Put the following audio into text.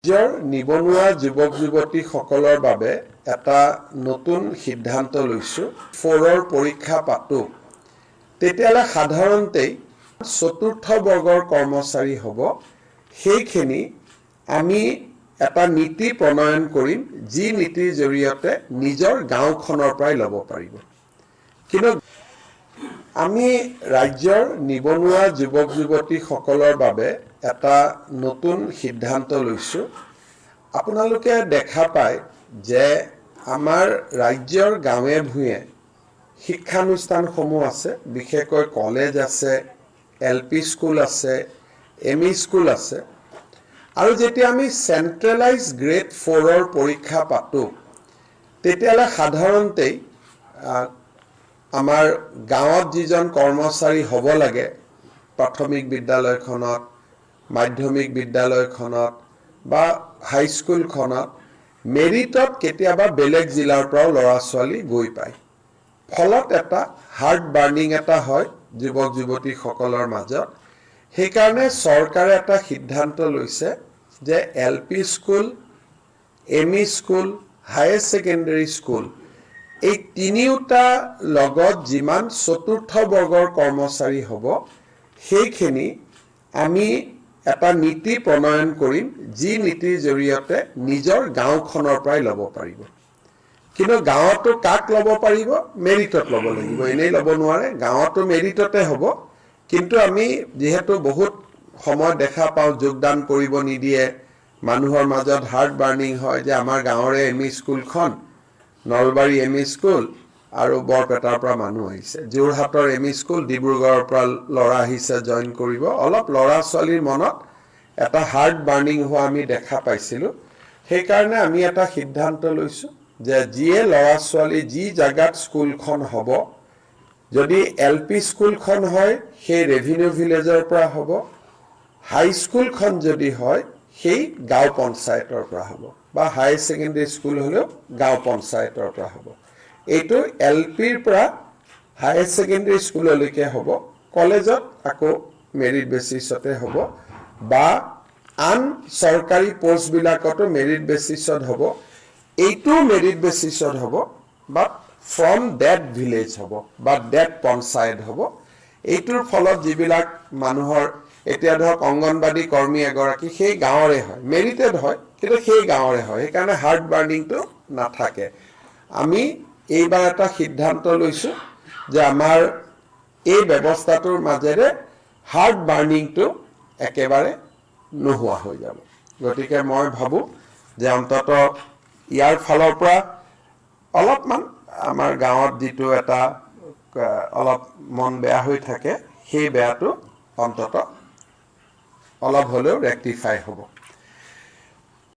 ৰাজ্যৰ নিবনুৱা যুৱক-যুৱতীসকলৰ বাবে এটা নতুন সিদ্ধান্ত লৈছো। 4ৰ পৰীক্ষা পাতো তেতিয়ালে সাধাৰণতেই চতুৰ্থ বৰ্গৰ কৰ্মচাৰী হ'ব। সেইখিনি আমি এটা নীতি প্ৰণয়ন কৰিম, যি নীতিৰ জৰিয়তে নিজৰ গাঁওখনৰ পৰাই ল'ব পাৰিব। কিন্তু আমি ৰাজ্যৰ নিবনুৱা যুৱক-যুৱতীসকলৰ বাবে এটা নতুন সিদ্ধান্ত লৈছো। আপোনালোকে দেখা পায় যে আমাৰ ৰাজ্যৰ গাঁৱে ভূঞে শিক্ষানুষ্ঠানসমূহ আছে, বিশেষকৈ কলেজ আছে, LP স্কুল আছে, ME স্কুল আছে। আৰু যেতিয়া আমি চেন্ট্ৰেলাইজ গ্ৰেড 4ৰ পৰীক্ষা পাতো তেতিয়ালে সাধাৰণতেই আমাৰ গাঁৱত যিজন কৰ্মচাৰী হ'ব লাগে, প্ৰাথমিক বিদ্যালয়খনত, মাধ্যমিক বিদ্যালয়খনত বা হাইস্কুলখনত মেৰিটত কেতিয়াবা বেলেগ জিলাৰ পৰাও ল'ৰা-ছোৱালী গৈ পায়। ফলত এটা হাৰ্ট বাৰ্নিং এটা হয় যুৱক-যুৱতীসকলৰ মাজত। সেইকাৰণে চৰকাৰে এটা সিদ্ধান্ত লৈছে যে LP school, ME school, higher secondary school এই তিনিওটা লগত যিমান চতুৰ্থ বৰ্গৰ কৰ্মচাৰী হ'ব, সেইখিনি আমি এটা নীতি প্ৰণয়ন কৰিম, যি নীতিৰ জৰিয়তে নিজৰ গাঁওখনৰ পৰাই ল'ব পাৰিব। কিন্তু গাঁৱতো কাক ল'ব পাৰিব? মেৰিটত ল'ব লাগিব, এনেই ল'ব নোৱাৰে। গাঁৱতো মেৰিটতে হ'ব। কিন্তু আমি যিহেতু বহুত সময় দেখা পাওঁ যোগদান কৰিব নিদিয়ে, মানুহৰ মাজত হাৰ্ট বাৰ্নিং হয় যে আমাৰ গাঁৱৰে ME স্কুলখন, নলবাৰী ME স্কুল আৰু বৰপেটাৰ পৰা মানুহ আহিছে, যোৰহাটৰ ME স্কুল, ডিব্ৰুগড়ৰ পৰা ল'ৰা আহিছে জইন কৰিব। অলপ ল'ৰা-ছোৱালীৰ মনত এটা হাৰ্ট বাৰ্নিং হোৱা আমি দেখা পাইছিলোঁ। সেইকাৰণে আমি এটা সিদ্ধান্ত লৈছোঁ যে যিয়ে ল'ৰা-ছোৱালী যি জাগাত স্কুলখন হ'ব, যদি LP স্কুলখন হয় সেই ৰেভিনিউ ভিলেজৰ পৰা হ'ব, হাইস্কুলখন যদি হয় সেই গাঁও পঞ্চায়তৰ পৰা হ'ব, বা হায়াৰ ছেকেণ্ডাৰী স্কুল হ'লেও গাঁও পঞ্চায়তৰ পৰা হ'ব। এইটো LPৰ পৰা হায়াৰ ছেকেণ্ডাৰী স্কুললৈকে হ'ব। কলেজত আকৌ মেৰিট বেচিছতে হ'ব, বা আন চৰকাৰী পষ্টবিলাকতো মেৰিট বেচিছত হ'ব। এইটো মেৰিট বেচিছত হ'ব, বা ফ্ৰম ডেট ভিলেজ হ'ব বা ডেট পঞ্চায়ত হ'ব। এইটোৰ ফলত যিবিলাক মানুহৰ, এতিয়া ধৰক অংগনবাদী কৰ্মী এগৰাকী সেই গাঁৱৰে হয়, মেৰিটেড হয়, কিন্তু সেই গাঁৱৰে হয়, সেইকাৰণে হাৰ্ট বাৰ্নিংটো নাথাকে। আমি এইবাৰ এটা সিদ্ধান্ত লৈছোঁ যে আমাৰ এই ব্যৱস্থাটোৰ মাজেৰে হাৰ্ট বাৰ্নিংটো একেবাৰে নোহোৱা হৈ যাব। গতিকে মই ভাবোঁ যে অন্তত ইয়াৰ ফালৰ পৰা অলপমান আমাৰ গাঁৱত যিটো এটা অলপ মন বেয়া হৈ থাকে, সেই বেয়াটো অন্তত অলপ হ'লেও ৰেক্টিফাই হ'ব।